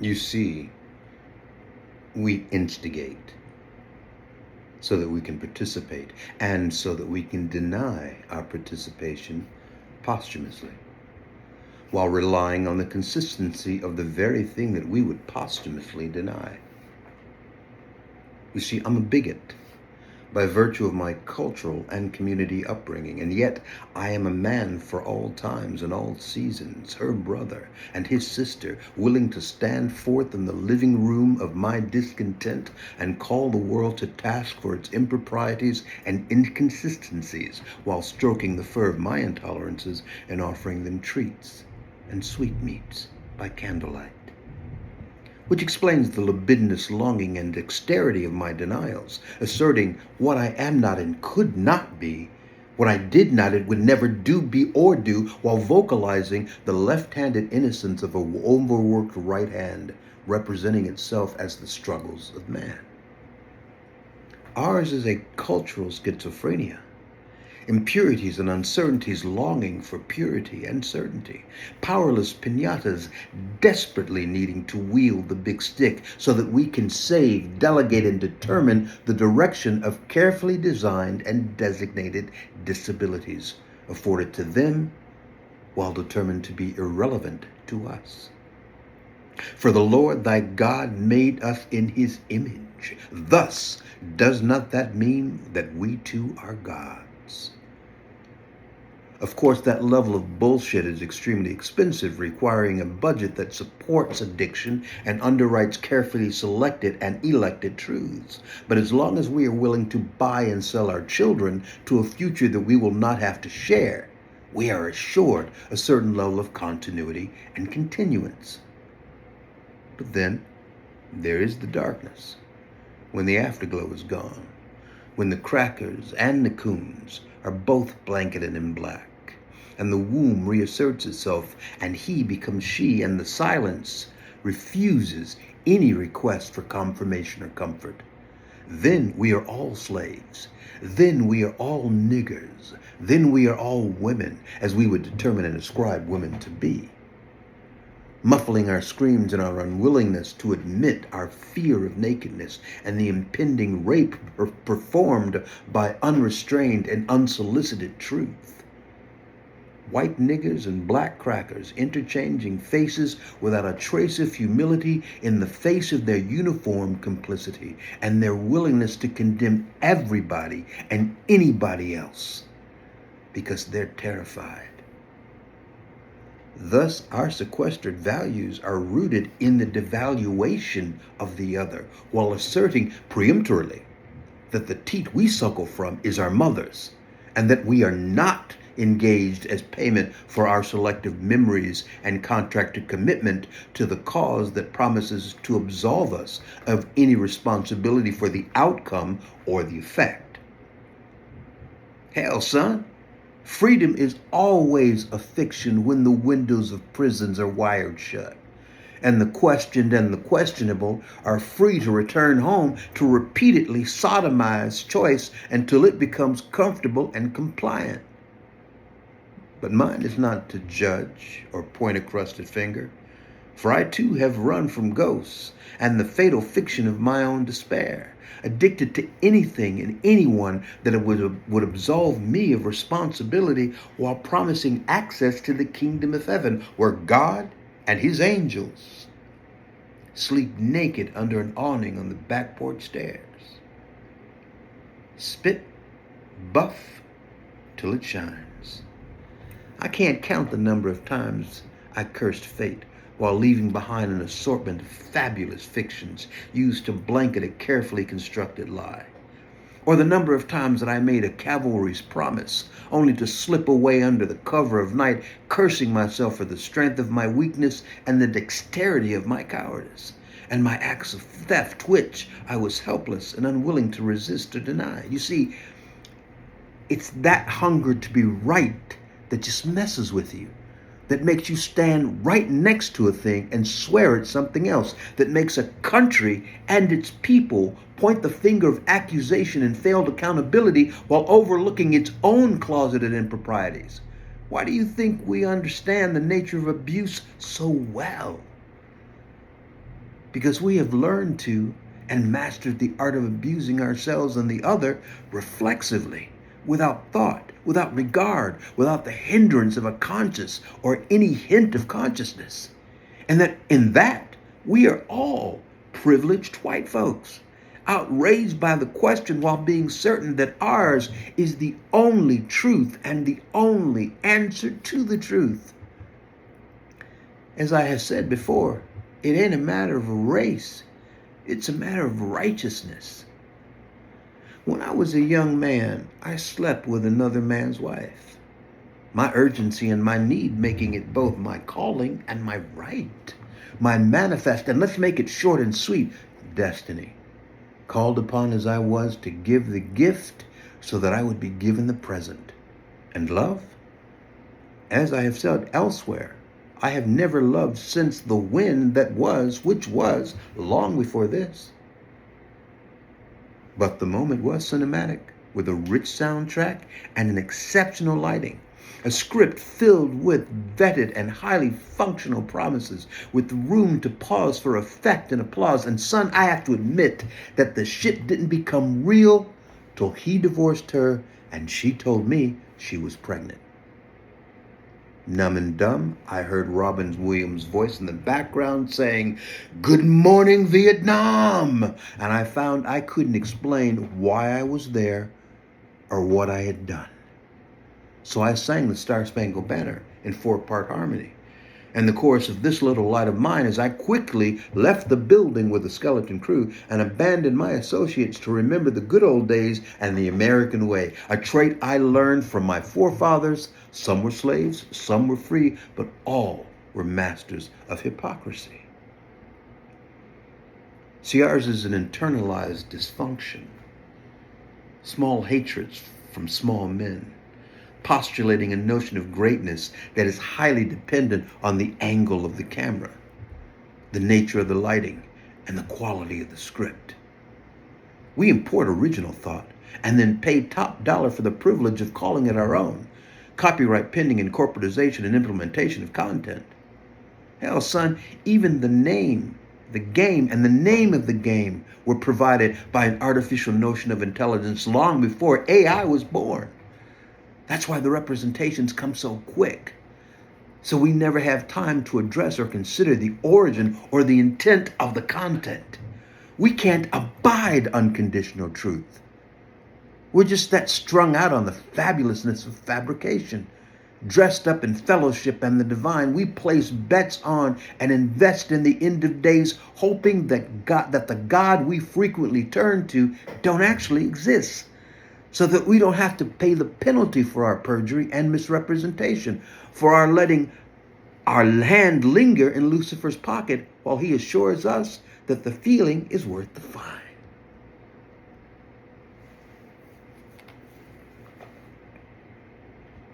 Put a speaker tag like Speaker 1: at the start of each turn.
Speaker 1: You see, we instigate so that we can participate, and so that we can deny our participation posthumously, while relying on the consistency of the very thing that we would posthumously deny. You see, I'm a bigot by virtue of my cultural and community upbringing, and yet I am a man for all times and all seasons, her brother and his sister, willing to stand forth in the living room of my discontent and call the world to task for its improprieties and inconsistencies, while stroking the fur of my intolerances and offering them treats and sweetmeats by candlelight. Which explains the libidinous longing and dexterity of my denials, asserting what I am not and could not be, what I did not and would never do, be, or do, while vocalizing the left-handed innocence of an overworked right hand, representing itself as the struggles of man. Ours is a cultural schizophrenia. Impurities and uncertainties longing for purity and certainty. Powerless piñatas desperately needing to wield the big stick so that we can save, delegate, and determine the direction of carefully designed and designated disabilities afforded to them while determined to be irrelevant to us. For the Lord thy God made us in his image. Thus, does not that mean that we too are gods? Of course, that level of bullshit is extremely expensive, requiring a budget that supports addiction and underwrites carefully selected and elected truths. But as long as we are willing to buy and sell our children to a future that we will not have to share, we are assured a certain level of continuity and continuance. But then there is the darkness, when the afterglow is gone, when the crackers and the coons are both blanketed in black, and the womb reasserts itself, and he becomes she, and the silence refuses any request for confirmation or comfort. Then we are all slaves. Then we are all niggers. Then we are all women, as we would determine and ascribe women to be. Muffling our screams and our unwillingness to admit our fear of nakedness and the impending rape performed by unrestrained and unsolicited truth. White niggers and black crackers interchanging faces without a trace of humility in the face of their uniform complicity and their willingness to condemn everybody and anybody else because they're terrified. Thus, our sequestered values are rooted in the devaluation of the other, while asserting peremptorily that the teat we suckle from is our mother's, and that we are not engaged as payment for our selective memories and contracted commitment to the cause that promises to absolve us of any responsibility for the outcome or the effect. Hell, son, freedom is always a fiction when the windows of prisons are wired shut, and the questioned and the questionable are free to return home to repeatedly sodomize choice until it becomes comfortable and compliant. But mine is not to judge or point a crusted finger, for I too have run from ghosts and the fatal fiction of my own despair, addicted to anything and anyone that would absolve me of responsibility while promising access to the kingdom of heaven, where God and his angels sleep naked under an awning on the back porch stairs. Spit, buff, till it shines. I can't count the number of times I cursed fate while leaving behind an assortment of fabulous fictions used to blanket a carefully constructed lie, or the number of times that I made a cavalry's promise only to slip away under the cover of night, cursing myself for the strength of my weakness and the dexterity of my cowardice, and my acts of theft which I was helpless and unwilling to resist or deny. You see, it's that hunger to be right that just messes with you, that makes you stand right next to a thing and swear at something else, that makes a country and its people point the finger of accusation and failed accountability while overlooking its own closeted improprieties. Why do you think we understand the nature of abuse so well? because we have learned to and mastered the art of abusing ourselves and the other reflexively, without thought, without regard, without the hindrance of a conscious or any hint of consciousness. And that in that, we are all privileged white folks, outraged by the question while being certain that ours is the only truth and the only answer to the truth. As I have said before, it ain't a matter of a race. It's a matter of righteousness. When I was a young man, I slept with another man's wife. My urgency and my need making it both my calling and my right. My manifest, and let's make it short and sweet, destiny. Called upon as I was to give the gift so that I would be given the present. And love? As I have said elsewhere, I have never loved since the wind that was, which was, long before this. But the moment was cinematic, with a rich soundtrack and an exceptional lighting. A script filled with vetted and highly functional promises, with room to pause for effect and applause. And son, I have to admit that the shit didn't become real till he divorced her and she told me she was pregnant. Numb and dumb, I heard Robin Williams' voice in the background saying, "Good morning, Vietnam!" And I found I couldn't explain why I was there or what I had done. So I sang the Star Spangled Banner in 4-part harmony. And the chorus of This Little Light of Mine as I quickly left the building with the skeleton crew and abandoned my associates to remember the good old days and the American way, a trait I learned from my forefathers. Some were slaves, some were free, but all were masters of hypocrisy. See, ours is an internalized dysfunction, small hatreds from small men, postulating a notion of greatness that is highly dependent on the angle of the camera, the nature of the lighting, and the quality of the script. We import original thought and then pay top dollar for the privilege of calling it our own, copyright pending in corporatization and implementation of content. Hell, son, even the name, the game, and the name of the game were provided by an artificial notion of intelligence long before AI was born. That's why the representations come so quick. So we never have time to address or consider the origin or the intent of the content. We can't abide unconditional truth. We're just that strung out on the fabulousness of fabrication. Dressed up in fellowship and the divine, we place bets on and invest in the end of days, hoping that the God we frequently turn to don't actually exist, so that we don't have to pay the penalty for our perjury and misrepresentation, for our letting our hand linger in Lucifer's pocket while he assures us that the feeling is worth the fine.